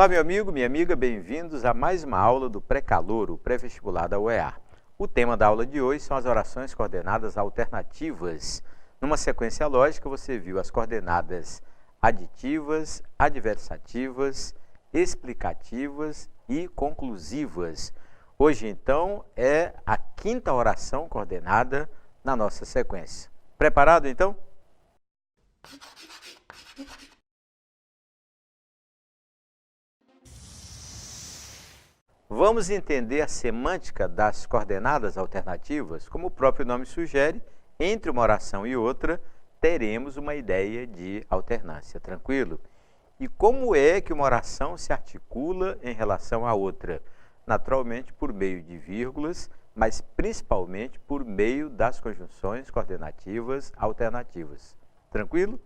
Olá, meu amigo, minha amiga, bem-vindos a mais uma aula do Pré-Calouro, pré-vestibular da UEA. O tema da aula de hoje são as orações coordenadas alternativas. Numa sequência lógica, você viu as coordenadas aditivas, adversativas, explicativas e conclusivas. Hoje, então, é a quinta oração coordenada na nossa sequência. Preparado, então? Vamos entender a semântica das coordenadas alternativas. Como o próprio nome sugere, entre uma oração e outra, teremos uma ideia de alternância, tranquilo? E como é que uma oração se articula em relação à outra? Naturalmente por meio de vírgulas, mas principalmente por meio das conjunções coordenativas alternativas. Tranquilo?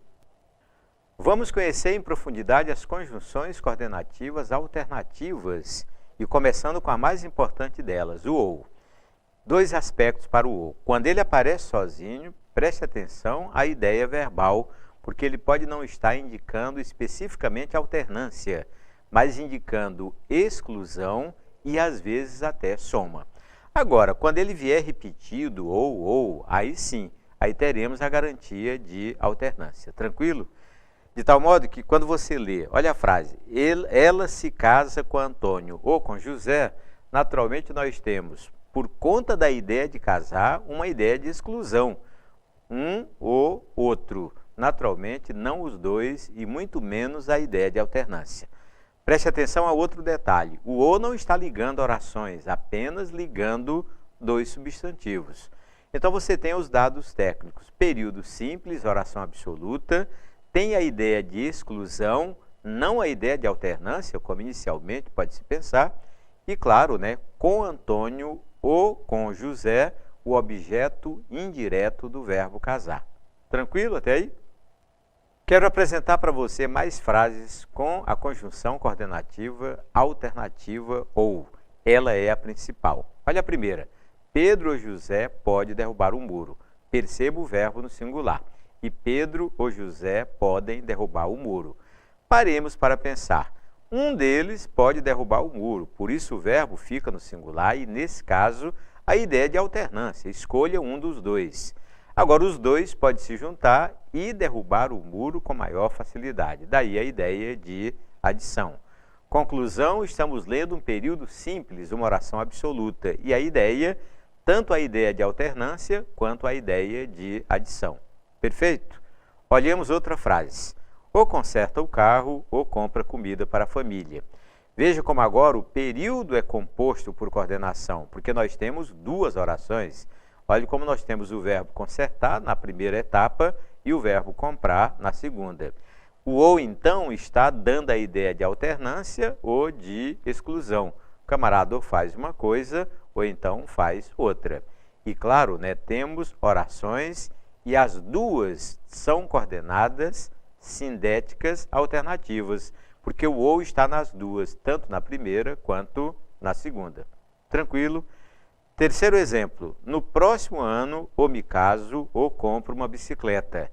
Vamos conhecer em profundidade as conjunções coordenativas alternativas, e começando com a mais importante delas, o ou. Dois aspectos para o ou. Quando ele aparece sozinho, preste atenção à ideia verbal, porque ele pode não estar indicando especificamente alternância, mas indicando exclusão e às vezes até soma. Agora, quando ele vier repetido ou, aí sim, aí teremos a garantia de alternância. Tranquilo? De tal modo que quando você lê, olha a frase, ela se casa com Antônio ou com José, naturalmente nós temos, por conta da ideia de casar, uma ideia de exclusão. Um ou outro. Naturalmente, não os dois e muito menos a ideia de alternância. Preste atenção a outro detalhe. O ou não está ligando orações, apenas ligando dois substantivos. Então você tem os dados técnicos. Período simples, oração absoluta, tem a ideia de exclusão, não a ideia de alternância, como inicialmente pode-se pensar, e claro, com Antônio ou com José, o objeto indireto do verbo casar. Tranquilo até aí? Quero apresentar para você mais frases com a conjunção coordenativa alternativa ou. Ela é a principal. Olha a primeira. Pedro ou José pode derrubar um muro. Perceba o verbo no singular. E Pedro ou José podem derrubar o muro. Paremos para pensar. Um deles pode derrubar o muro, por isso o verbo fica no singular e, nesse caso, a ideia de alternância. Escolha um dos dois. Agora, os dois podem se juntar e derrubar o muro com maior facilidade. Daí a ideia de adição. Conclusão, estamos lendo um período simples, uma oração absoluta. E a ideia, tanto a ideia de alternância quanto a ideia de adição. Perfeito? Olhemos outra frase. Ou conserta o carro ou compra comida para a família. Veja como agora o período é composto por coordenação, porque nós temos duas orações. Olhe como nós temos o verbo consertar na primeira etapa e o verbo comprar na segunda. O ou, então, está dando a ideia de alternância ou de exclusão. O camarada ou faz uma coisa ou então faz outra. E claro, temos orações e as duas são coordenadas sindéticas alternativas, porque o ou está nas duas, tanto na primeira quanto na segunda. Tranquilo? Terceiro exemplo, no próximo ano, ou me caso, ou compro uma bicicleta.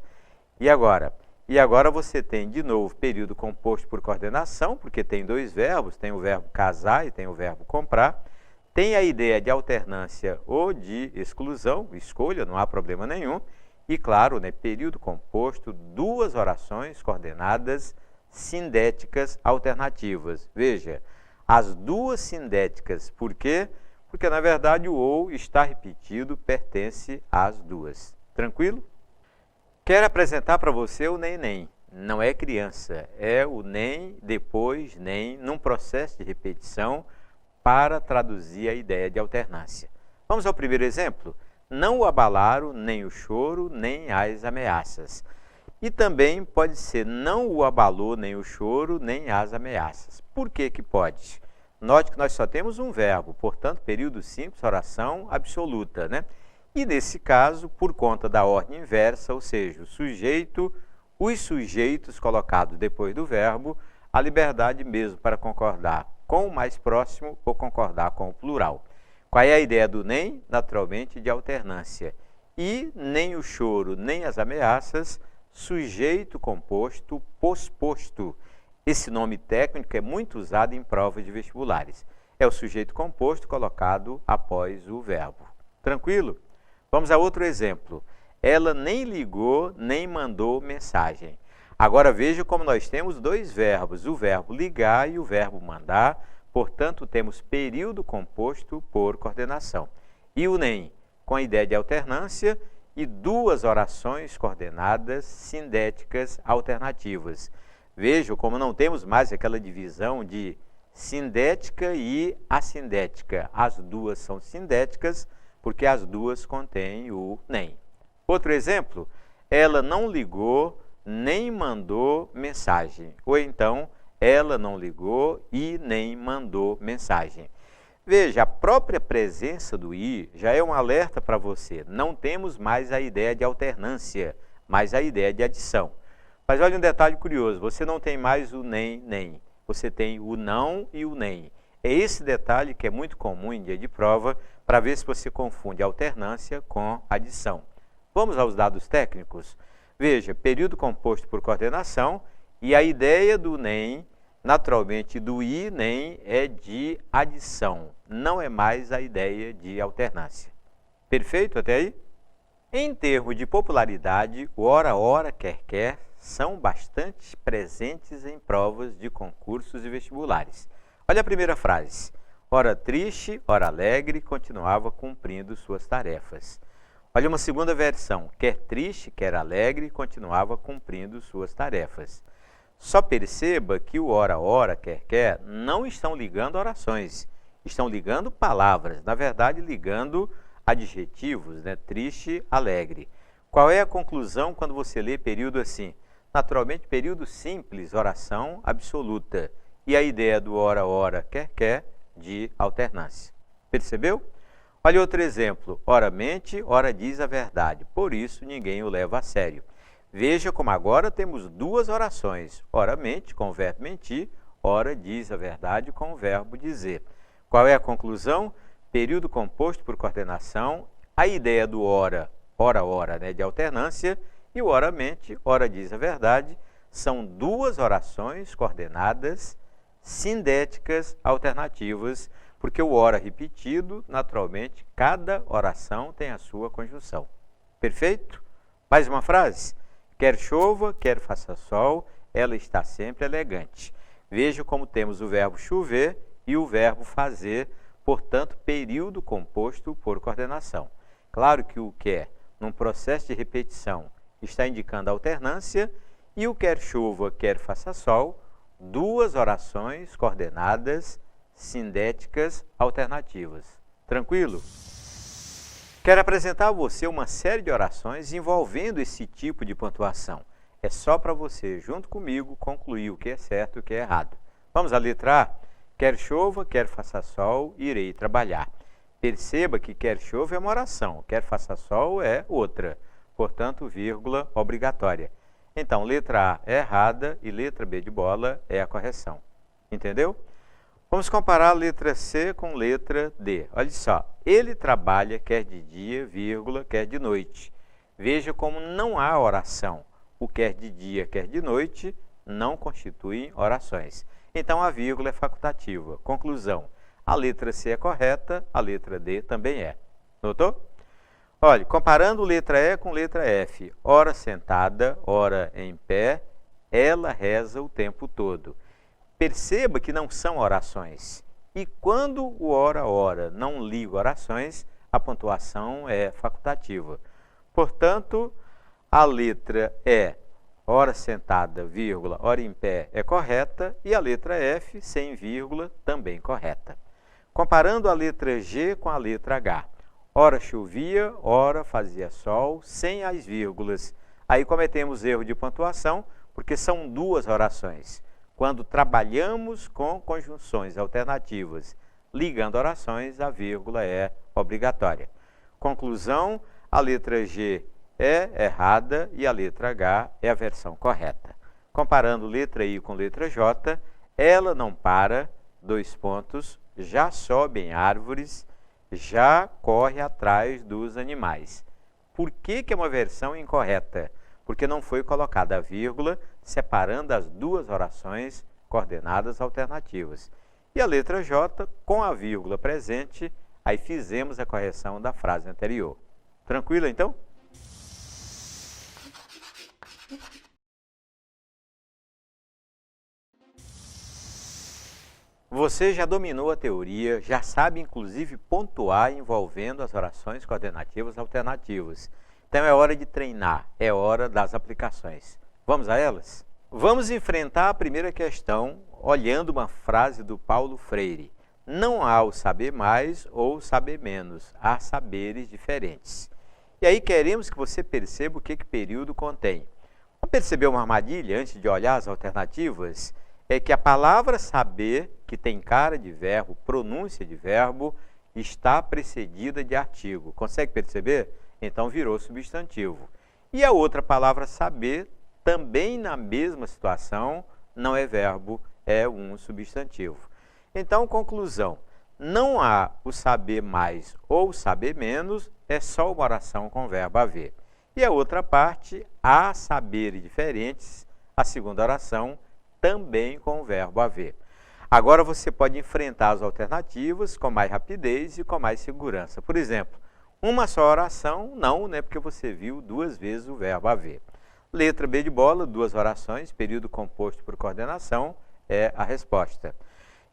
E agora? E agora você tem, de novo, período composto por coordenação, porque tem dois verbos, tem o verbo casar e tem o verbo comprar. Tem a ideia de alternância ou de exclusão, escolha, não há problema nenhum. E claro, período composto, duas orações coordenadas sindéticas alternativas. Veja, as duas sindéticas, por quê? Porque na verdade o ou está repetido, pertence às duas. Tranquilo? Quero apresentar para você o nem. Não é criança, é o nem, depois nem, num processo de repetição para traduzir a ideia de alternância. Vamos ao primeiro exemplo? Não o abalaram nem o choro, nem as ameaças. E também pode ser não o abalou nem o choro, nem as ameaças. Por que que pode? Note que nós só temos um verbo, portanto, período simples, oração absoluta, E nesse caso, por conta da ordem inversa, ou seja, o sujeito, os sujeitos colocados depois do verbo, a liberdade mesmo para concordar com o mais próximo ou concordar com o plural. Qual é a ideia do nem? Naturalmente, de alternância. E nem o choro, nem as ameaças, sujeito composto, posposto. Esse nome técnico é muito usado em provas de vestibulares. É o sujeito composto colocado após o verbo. Tranquilo? Vamos a outro exemplo. Ela nem ligou, nem mandou mensagem. Agora veja como nós temos dois verbos, o verbo ligar e o verbo mandar. Portanto, temos período composto por coordenação. E o nem, com a ideia de alternância, e duas orações coordenadas sindéticas alternativas. Vejam como não temos mais aquela divisão de sindética e assindética. As duas são sindéticas porque as duas contêm o nem. Outro exemplo, ela não ligou nem mandou mensagem. Ou então, ela não ligou e nem mandou mensagem. Veja, a própria presença do i já é um alerta para você. Não temos mais a ideia de alternância, mas a ideia de adição. Mas olha um detalhe curioso, você não tem mais o nem. Você tem o não e o nem. É esse detalhe que é muito comum em dia de prova, para ver se você confunde alternância com adição. Vamos aos dados técnicos? Veja, período composto por coordenação e a ideia do nem, naturalmente do i nem, é de adição. Não é mais a ideia de alternância. Perfeito até aí? Em termos de popularidade, o ora, quer, são bastante presentes em provas de concursos e vestibulares. Olha a primeira frase. Ora triste, ora alegre, continuava cumprindo suas tarefas. Olha uma segunda versão. Quer triste, quer alegre, continuava cumprindo suas tarefas. Só perceba que o ora, quer, não estão ligando orações. Estão ligando palavras. Na verdade, ligando adjetivos, né? Triste, alegre. Qual é a conclusão quando você lê período assim? Naturalmente, período simples, oração absoluta. E a ideia do ora, quer, de alternância. Percebeu? Olha outro exemplo. Ora mente, ora diz a verdade. Por isso, ninguém o leva a sério. Veja como agora temos duas orações. Ora mente, com o verbo mentir. Ora diz a verdade, com o verbo dizer. Qual é a conclusão? Período composto por coordenação. A ideia do ora, né, de alternância. E o ora mente, ora diz a verdade. São duas orações coordenadas sindéticas alternativas, porque o ora repetido, naturalmente, cada oração tem a sua conjunção. Perfeito? Mais uma frase. Quer chova, quer faça sol, ela está sempre elegante. Veja como temos o verbo chover e o verbo fazer, portanto, período composto por coordenação. Claro que o quer, num processo de repetição, está indicando alternância, e o quer chova, quer faça sol, duas orações coordenadas sindéticas alternativas. Tranquilo? Quero apresentar a você uma série de orações envolvendo esse tipo de pontuação. É só para você, junto comigo, concluir o que é certo e o que é errado. Vamos à letra A? Quer chova, quer faça sol, irei trabalhar. Perceba que quer chova é uma oração, quer faça sol é outra. Portanto, vírgula obrigatória. Então, letra A é errada e letra B de bola é a correção. Entendeu? Vamos comparar a letra C com letra D. Olha só, ele trabalha quer de dia, vírgula, quer de noite. Veja como não há oração. O quer de dia, quer de noite não constituem orações. Então, a vírgula é facultativa. Conclusão, a letra C é correta, a letra D também é. Notou? Olha, comparando letra E com letra F, ora sentada, ora em pé, ela reza o tempo todo. Perceba que não são orações. E quando o ora não liga orações, a pontuação é facultativa. Portanto, a letra E, ora sentada, vírgula, ora em pé, é correta, e a letra F, sem vírgula, também correta. Comparando a letra G com a letra H, ora chovia, ora fazia sol, sem as vírgulas. Aí cometemos erro de pontuação, porque são duas orações. Quando trabalhamos com conjunções alternativas, ligando orações, a vírgula é obrigatória. Conclusão, a letra G é errada e a letra H é a versão correta. Comparando letra I com letra J, ela não para, dois pontos, já sobe em árvores, já corre atrás dos animais. Por que é uma versão incorreta? Porque não foi colocada a vírgula separando as duas orações coordenadas alternativas. E a letra J, com a vírgula presente, aí fizemos a correção da frase anterior. Tranquilo, então? Você já dominou a teoria, já sabe inclusive pontuar envolvendo as orações coordenativas alternativas. Então é hora de treinar, é hora das aplicações. Vamos a elas? Vamos enfrentar a primeira questão olhando uma frase do Paulo Freire. Não há o saber mais ou o saber menos, há saberes diferentes. E aí queremos que você perceba o que período contém. Vamos perceber uma armadilha antes de olhar as alternativas? É que a palavra saber, que tem cara de verbo, pronúncia de verbo, está precedida de artigo. Consegue perceber? Então virou substantivo. E a outra palavra saber, também na mesma situação, não é verbo, é um substantivo. Então, conclusão, não há o saber mais ou saber menos, é só uma oração com verbo haver. E a outra parte, há saberes diferentes, a segunda oração, também com o verbo haver. Agora você pode enfrentar as alternativas com mais rapidez e com mais segurança. Por exemplo, uma só oração, não, né, porque você viu duas vezes o verbo haver. Letra B de bola, duas orações, período composto por coordenação, é a resposta.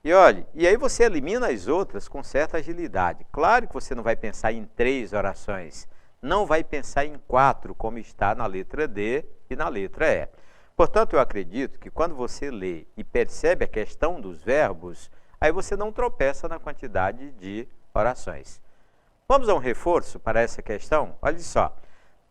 E olhe, e aí você elimina as outras com certa agilidade. Claro que você não vai pensar em 3 orações, não vai pensar em 4, como está na letra D e na letra E. Portanto, eu acredito que quando você lê e percebe a questão dos verbos, aí você não tropeça na quantidade de orações. Vamos a um reforço para essa questão? Olha só,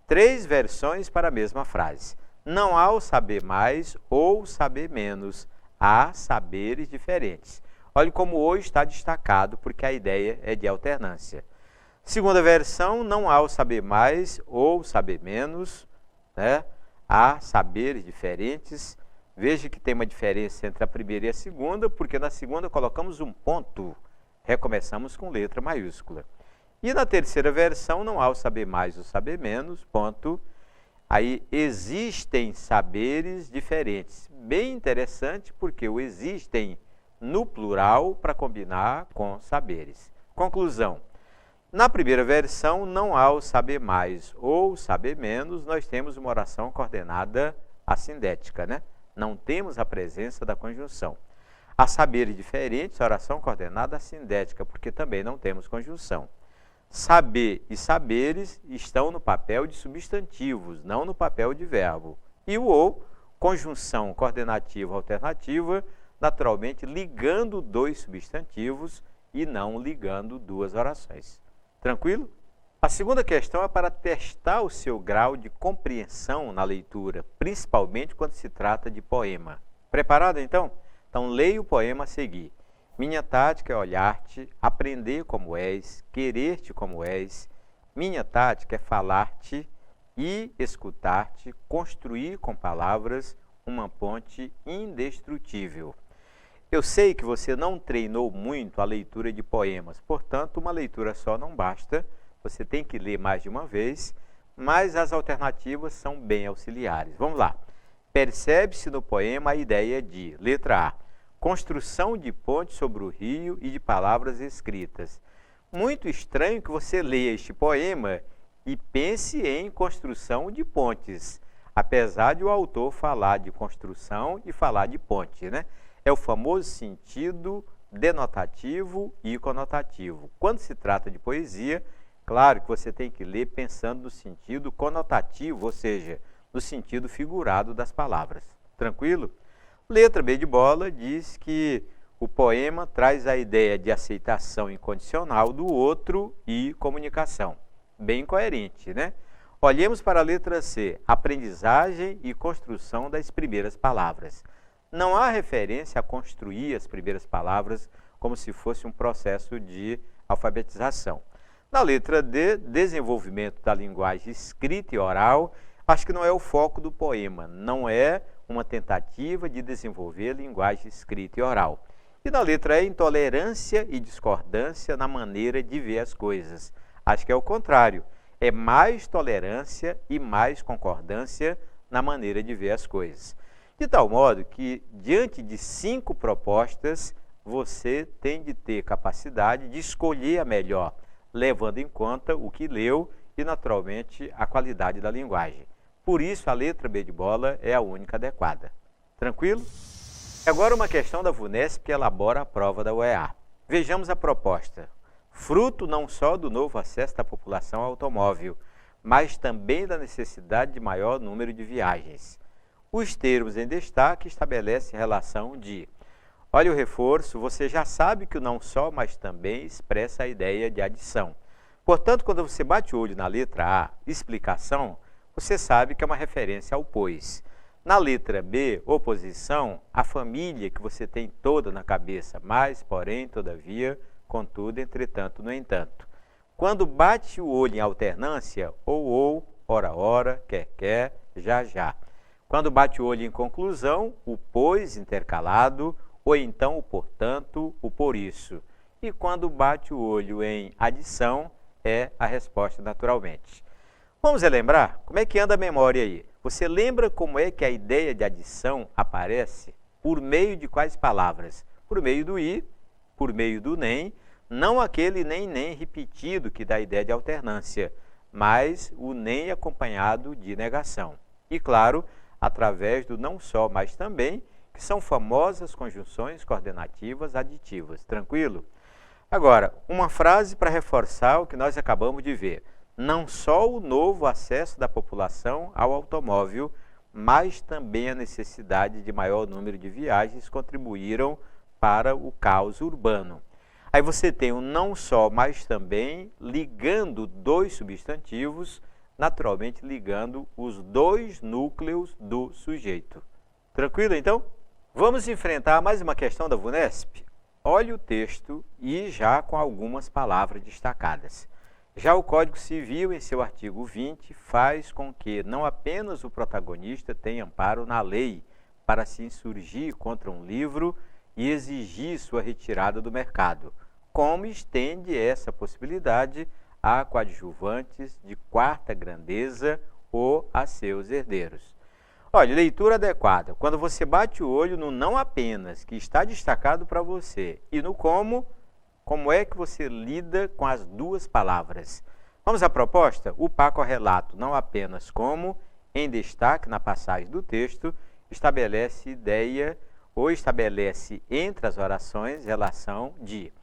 3 versões para a mesma frase. Não há o saber mais ou saber menos, há saberes diferentes. Olha como o está destacado, porque a ideia é de alternância. Segunda versão, não há o saber mais ou saber menos, né? Há saberes diferentes. Veja que tem uma diferença entre a primeira e a segunda, porque na segunda colocamos um ponto. Recomeçamos com letra maiúscula. E na terceira versão, não há o saber mais ou saber menos, ponto. Aí existem saberes diferentes. Bem interessante, porque o existem no plural para combinar com saberes. Conclusão. Na primeira versão, não há o saber mais ou saber menos, nós temos uma oração coordenada assindética, né? Não temos a presença da conjunção. Há saberes diferentes, oração coordenada assindética, porque também não temos conjunção. Saber e saberes estão no papel de substantivos, não no papel de verbo. E o ou, conjunção coordenativa alternativa, naturalmente ligando 2 substantivos e não ligando 2 orações. Tranquilo? A segunda questão é para testar o seu grau de compreensão na leitura, principalmente quando se trata de poema. Preparado, então? Então, leia o poema a seguir. Minha tática é olhar-te, aprender como és, querer-te como és. Minha tática é falar-te e escutar-te, construir com palavras uma ponte indestrutível. Eu sei que você não treinou muito a leitura de poemas, portanto, uma leitura só não basta, você tem que ler mais de uma vez, mas as alternativas são bem auxiliares. Vamos lá. Percebe-se no poema a ideia de, letra A, construção de ponte sobre o rio e de palavras escritas. Muito estranho que você leia este poema e pense em construção de pontes, apesar de o autor falar de construção e falar de ponte, né? É o famoso sentido denotativo e conotativo. Quando se trata de poesia, claro que você tem que ler pensando no sentido conotativo, ou seja, no sentido figurado das palavras. Tranquilo? Letra B de bola diz que o poema traz a ideia de aceitação incondicional do outro e comunicação. Bem coerente, né? Olhemos para a letra C, aprendizagem e construção das primeiras palavras. Não há referência a construir as primeiras palavras como se fosse um processo de alfabetização. Na letra D, desenvolvimento da linguagem escrita e oral, acho que não é o foco do poema, não é uma tentativa de desenvolver a linguagem escrita e oral. E na letra E, intolerância e discordância na maneira de ver as coisas. Acho que é o contrário, é mais tolerância e mais concordância na maneira de ver as coisas. De tal modo que, diante de 5 propostas, você tem de ter capacidade de escolher a melhor, levando em conta o que leu e, naturalmente, a qualidade da linguagem. Por isso, a letra B de bola é a única adequada. Tranquilo? Agora uma questão da VUNESP que elabora a prova da UEA. Vejamos a proposta. Fruto não só do novo acesso da população ao automóvel, mas também da necessidade de maior número de viagens. Os termos em destaque estabelecem a relação de... Olha o reforço, você já sabe que o não só, mas também expressa a ideia de adição. Portanto, quando você bate o olho na letra A, explicação, você sabe que é uma referência ao pois. Na letra B, oposição, a família que você tem toda na cabeça, mas, porém, todavia, contudo, entretanto, no entanto. Quando bate o olho em alternância, ou, ora, quer, já. Quando bate o olho em conclusão, o pois intercalado, ou então o portanto, o por isso. E quando bate o olho em adição, é a resposta naturalmente. Vamos relembrar? Como é que anda a memória aí? Você lembra como é que a ideia de adição aparece? Por meio de quais palavras? Por meio do i, por meio do nem, não aquele nem repetido que dá a ideia de alternância, mas o nem acompanhado de negação. E claro, através do não só, mas também, que são famosas conjunções coordenativas aditivas. Tranquilo? Agora, uma frase para reforçar o que nós acabamos de ver. Não só o novo acesso da população ao automóvel, mas também a necessidade de maior número de viagens contribuíram para o caos urbano. Aí você tem o não só, mas também ligando 2 substantivos, naturalmente ligando os 2 núcleos do sujeito. Tranquilo, então? Vamos enfrentar mais uma questão da VUNESP? Olhe o texto e já com algumas palavras destacadas. Já o Código Civil, em seu artigo 20, faz com que não apenas o protagonista tenha amparo na lei para se insurgir contra um livro e exigir sua retirada do mercado, como estende essa possibilidade a coadjuvantes de 4ª grandeza ou a seus herdeiros. Olha, leitura adequada. Quando você bate o olho no não apenas, que está destacado para você, e no como é que você lida com as 2 palavras? Vamos à proposta? O par correlato, não apenas como, em destaque na passagem do texto, estabelece ideia ou estabelece entre as orações relação de.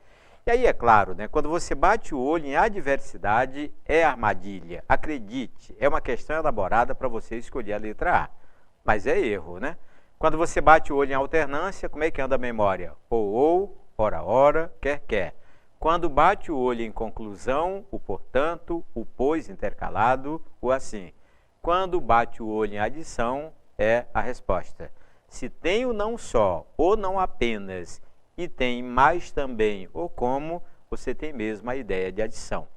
E aí é claro, né, quando você bate o olho em adversidade, é armadilha. Acredite, é uma questão elaborada para você escolher a letra A. Mas é erro, né? Quando você bate o olho em alternância, como é que anda a memória? Ou, ora, quer. Quando bate o olho em conclusão, o portanto, o pois intercalado, o assim. Quando bate o olho em adição, é a resposta. Se tem o não só, ou não apenas, e tem mais também, ou como, você tem mesmo a ideia de adição.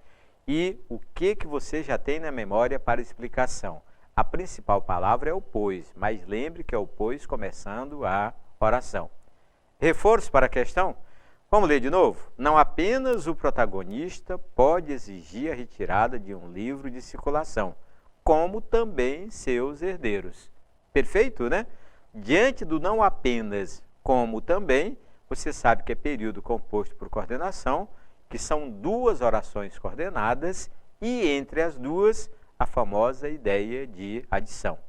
E o que você já tem na memória para explicação? A principal palavra é o pois, mas lembre que é o pois começando a oração. Reforço para a questão? Vamos ler de novo? Não apenas o protagonista pode exigir a retirada de um livro de circulação, como também seus herdeiros. Perfeito, né? Diante do não apenas, como também, você sabe que é período composto por coordenação, que são 2 orações coordenadas e entre as 2, a famosa ideia de adição.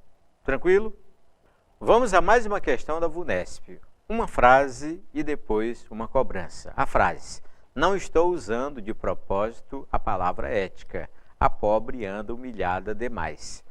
Tranquilo? Vamos a mais uma questão da VUNESP. Uma frase e depois uma cobrança. A frase: não estou usando de propósito a palavra ética. A pobre anda humilhada demais.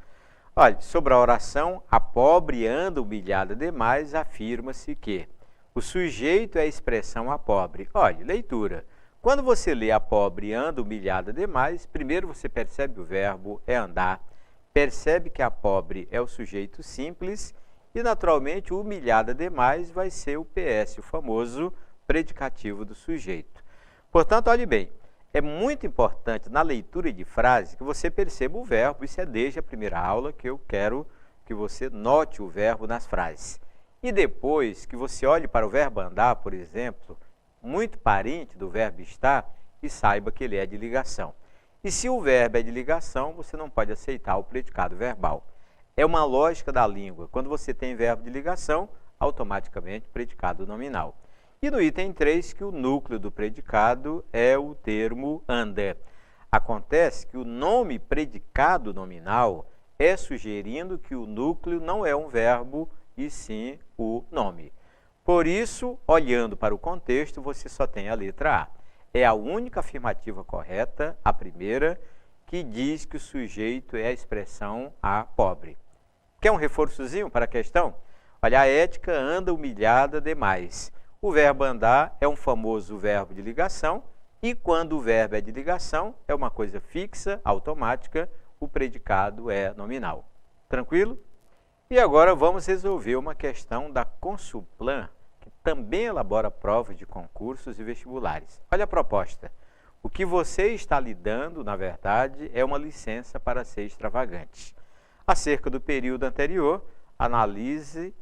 Olha, sobre a oração, a pobre anda humilhada demais, afirma-se que o sujeito é a expressão a pobre. Olha, leitura. Quando você lê a pobre anda humilhada demais, primeiro você percebe o verbo é andar, percebe que a pobre é o sujeito simples e, naturalmente, o humilhada demais vai ser o PS, o famoso predicativo do sujeito. Portanto, olhe bem, é muito importante na leitura de frase que você perceba o verbo, isso é desde a primeira aula que eu quero que você note o verbo nas frases. E depois que você olhe para o verbo andar, por exemplo, muito parente do verbo estar, e saiba que ele é de ligação. E se o verbo é de ligação, você não pode aceitar o predicado verbal. É uma lógica da língua. Quando você tem verbo de ligação, automaticamente predicado nominal. E no item 3, que o núcleo do predicado é o termo anda. Acontece que o nome predicado nominal é sugerindo que o núcleo não é um verbo, e sim o nome. Por isso, olhando para o contexto, você só tem a letra A. É a única afirmativa correta, a primeira, que diz que o sujeito é a expressão a pobre. Quer um reforçozinho para a questão? Olha, a Ética anda humilhada demais. O verbo andar é um famoso verbo de ligação, e quando o verbo é de ligação, é uma coisa fixa, automática, o predicado é nominal. Tranquilo? E agora vamos resolver uma questão da Consulplan, que também elabora provas de concursos e vestibulares. Olha a proposta. O que você está lidando, na verdade, é uma licença para ser extravagante. Acerca do período anterior, analise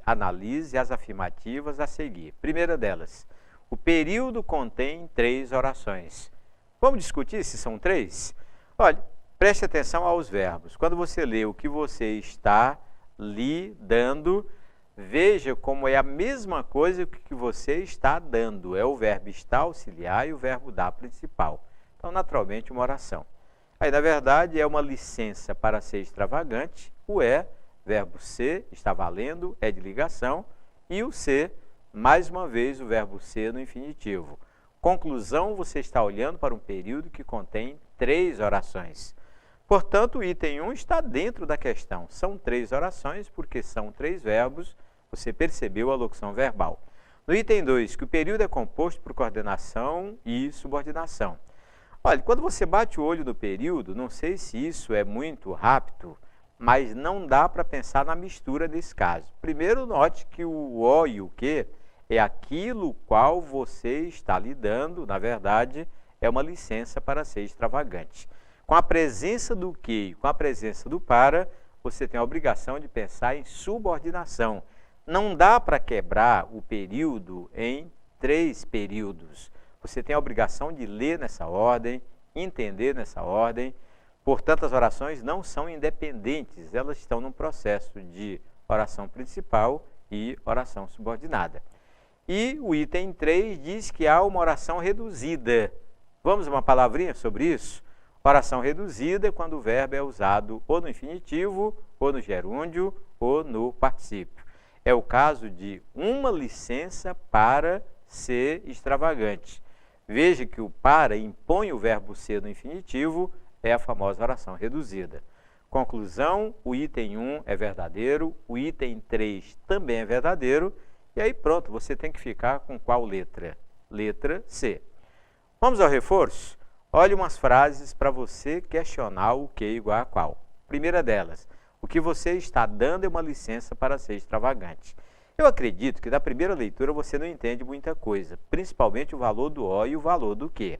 as afirmativas a seguir. Primeira delas, o período contém 3 orações. Vamos discutir se são 3? Olha, preste atenção aos verbos. Quando você lê o que você está lidando, veja como é a mesma coisa que você está dando. É o verbo estar auxiliar e o verbo dar principal. Então, naturalmente, uma oração. Aí, na verdade, é uma licença para ser extravagante. O verbo ser, está valendo, é de ligação. E o ser, mais uma vez, o verbo ser no infinitivo. Conclusão, você está olhando para um período que contém 3 orações. Portanto, o item 1 está dentro da questão. São 3 orações, porque são 3 verbos. Você percebeu a locução verbal. No item 2, que o período é composto por coordenação e subordinação. Olha, quando você bate o olho no período, não sei se isso é muito rápido, mas não dá para pensar na mistura desse caso. Primeiro, note que o o e o que é aquilo qual você está lidando, na verdade, é uma licença para ser extravagante. Com a presença do que e com a presença do para, você tem a obrigação de pensar em subordinação. Não dá para quebrar o período em 3 períodos. Você tem a obrigação de ler nessa ordem, entender nessa ordem. Portanto, as orações não são independentes, elas estão num processo de oração principal e oração subordinada. E o item 3 diz que há uma oração reduzida. Vamos uma palavrinha sobre isso? Oração reduzida é quando o verbo é usado ou no infinitivo, ou no gerúndio, ou no particípio. É o caso de uma licença para ser extravagante. Veja que o para impõe o verbo ser no infinitivo, é a famosa oração reduzida. Conclusão, o item 1 é verdadeiro, o item 3 também é verdadeiro, e aí pronto, você tem que ficar com qual letra? Letra C. Vamos ao reforço? Olhe umas frases para você questionar o que igual a qual. Primeira delas, o que você está dando é uma licença para ser extravagante. Eu acredito que da primeira leitura você não entende muita coisa, principalmente o valor do o e o valor do que.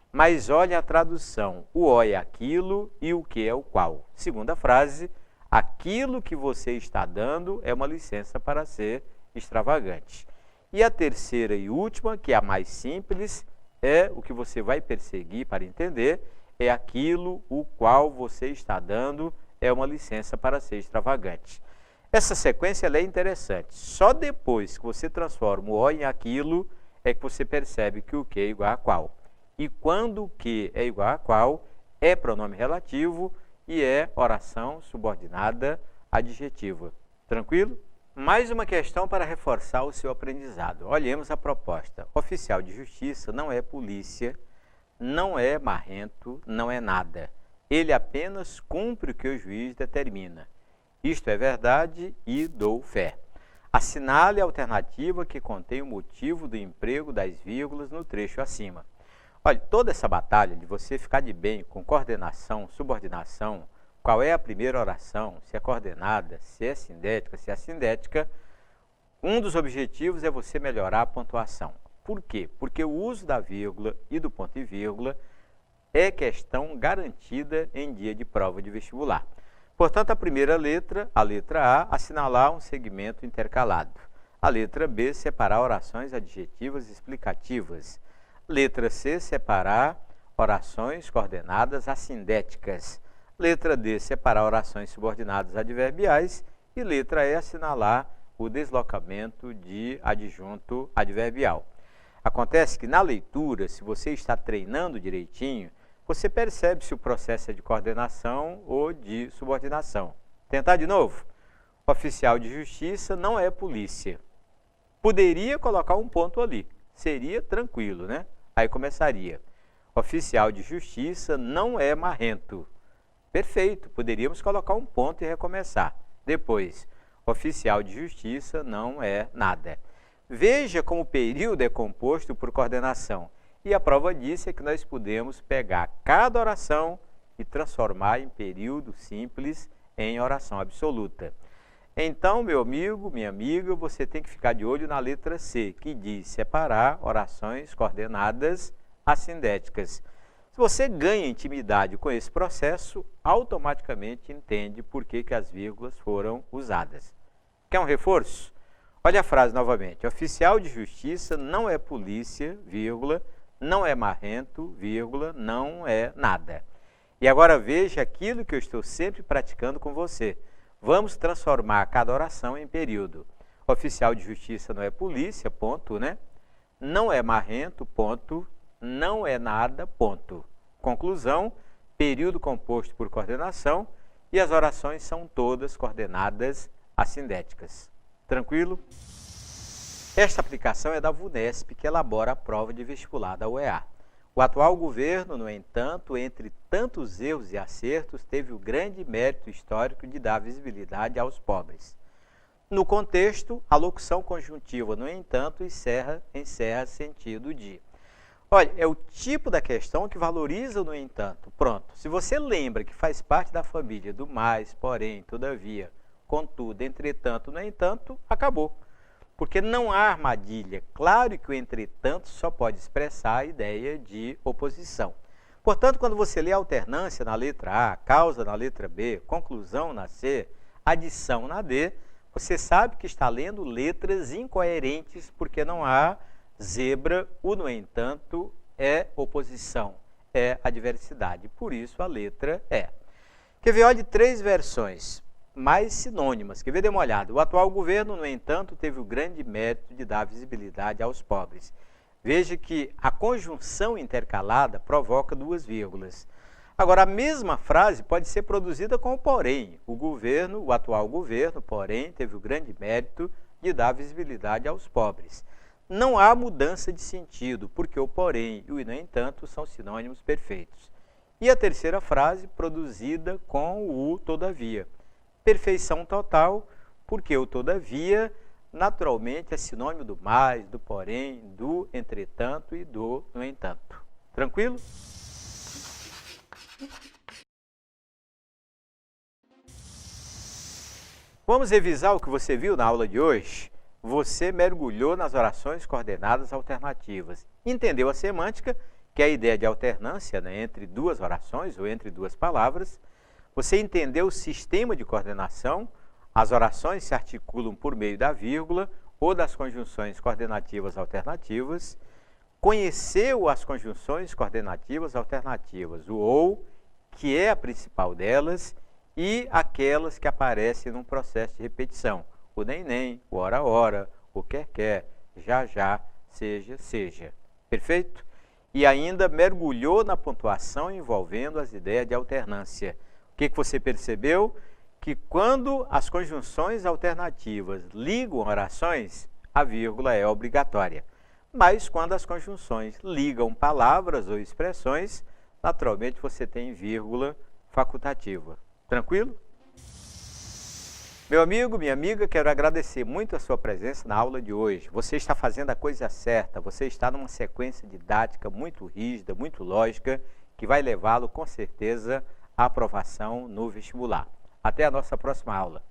Mas olhe a tradução, o o é aquilo e o que é o qual. Segunda frase, aquilo que você está dando é uma licença para ser extravagante. E a terceira e última, que é a mais simples, é o que você vai perseguir para entender, é aquilo o qual você está dando é uma licença para ser extravagante. Essa sequência ela é interessante. Só depois que você transforma o o em aquilo, é que você percebe que o que é igual a qual. E quando o que é igual a qual, é pronome relativo e é oração subordinada adjetiva. Tranquilo? Mais uma questão para reforçar o seu aprendizado. Olhemos a proposta. Oficial de justiça não é polícia, não é marrento, não é nada. Ele apenas cumpre o que o juiz determina. Isto é verdade e dou fé. Assinale a alternativa que contém o motivo do emprego das vírgulas no trecho acima. Olha, toda essa batalha de você ficar de bem com coordenação, subordinação, qual é a primeira oração, se é coordenada, se é assindética, um dos objetivos é você melhorar a pontuação. Por quê? Porque o uso da vírgula e do ponto e vírgula é questão garantida em dia de prova de vestibular. Portanto, a primeira letra, a letra A, assinalar um segmento intercalado. A letra B, separar orações adjetivas explicativas. Letra C, separar orações coordenadas assindéticas. Letra D, separar orações subordinadas adverbiais. E letra E, assinalar o deslocamento de adjunto adverbial. Acontece que na leitura, se você está treinando direitinho, você percebe se o processo é de coordenação ou de subordinação. Tentar de novo? Oficial de justiça não é polícia. Poderia colocar um ponto ali, seria tranquilo, né? Aí começaria. Oficial de justiça não é marrento. Perfeito, poderíamos colocar um ponto e recomeçar. Depois, oficial de justiça não é nada. Veja como o período é composto por coordenação. E a prova disso é que nós podemos pegar cada oração e transformar em período simples em oração absoluta. Então, meu amigo, minha amiga, você tem que ficar de olho na letra C, que diz separar orações coordenadas assindéticas. Se você ganha intimidade com esse processo, automaticamente entende por que as vírgulas foram usadas. Quer um reforço? Olha a frase novamente. Oficial de justiça não é polícia, vírgula, não é marrento, vírgula, não é nada. E agora veja aquilo que eu estou sempre praticando com você. Vamos transformar cada oração em período. Oficial de justiça não é polícia, ponto, né? Não é marrento, ponto. Não é nada, ponto. Conclusão, período composto por coordenação e as orações são todas coordenadas assindéticas. Tranquilo? Esta aplicação é da VUNESP, que elabora a prova de vestibular da UEA. O atual governo, no entanto, entre tantos erros e acertos, teve o grande mérito histórico de dar visibilidade aos pobres. No contexto, a locução conjuntiva, no entanto, encerra sentido de. Olha, é o tipo da questão que valoriza o no entanto. Pronto, se você lembra que faz parte da família do mais, porém, todavia, contudo, entretanto, no entanto, acabou. Porque não há armadilha. Claro que o entretanto só pode expressar a ideia de oposição. Portanto, quando você lê alternância na letra A, causa na letra B, conclusão na C, adição na D, você sabe que está lendo letras incoerentes porque não há zebra, o no entanto é oposição, é adversidade. Por isso a letra E. Quer ver? Olha, 3 versões mais sinônimas. Quer ver? Dê uma olhada. O atual governo, no entanto, teve o grande mérito de dar visibilidade aos pobres. Veja que a conjunção intercalada provoca 2 vírgulas. Agora, a mesma frase pode ser produzida com o porém. O atual governo, porém, teve o grande mérito de dar visibilidade aos pobres. Não há mudança de sentido, porque o porém e o no entanto são sinônimos perfeitos. E a terceira frase, produzida com o todavia. Perfeição total, porque o todavia, naturalmente, é sinônimo do mais, do porém, do entretanto e do no entanto. Tranquilo? Vamos revisar o que você viu na aula de hoje? Você mergulhou nas orações coordenadas alternativas. Entendeu a semântica, que é a ideia de alternância, né, entre 2 orações ou entre 2 palavras. Você entendeu o sistema de coordenação, as orações se articulam por meio da vírgula ou das conjunções coordenativas alternativas. Conheceu as conjunções coordenativas alternativas, o ou, que é a principal delas, e aquelas que aparecem num processo de repetição. O nem, o ora, o quer, já, seja. Perfeito? E ainda mergulhou na pontuação envolvendo as ideias de alternância. O que você percebeu? Que quando as conjunções alternativas ligam orações, a vírgula é obrigatória. Mas quando as conjunções ligam palavras ou expressões, naturalmente você tem vírgula facultativa. Tranquilo? Meu amigo, minha amiga, quero agradecer muito a sua presença na aula de hoje. Você está fazendo a coisa certa, você está numa sequência didática muito rígida, muito lógica, que vai levá-lo com certeza à aprovação no vestibular. Até a nossa próxima aula.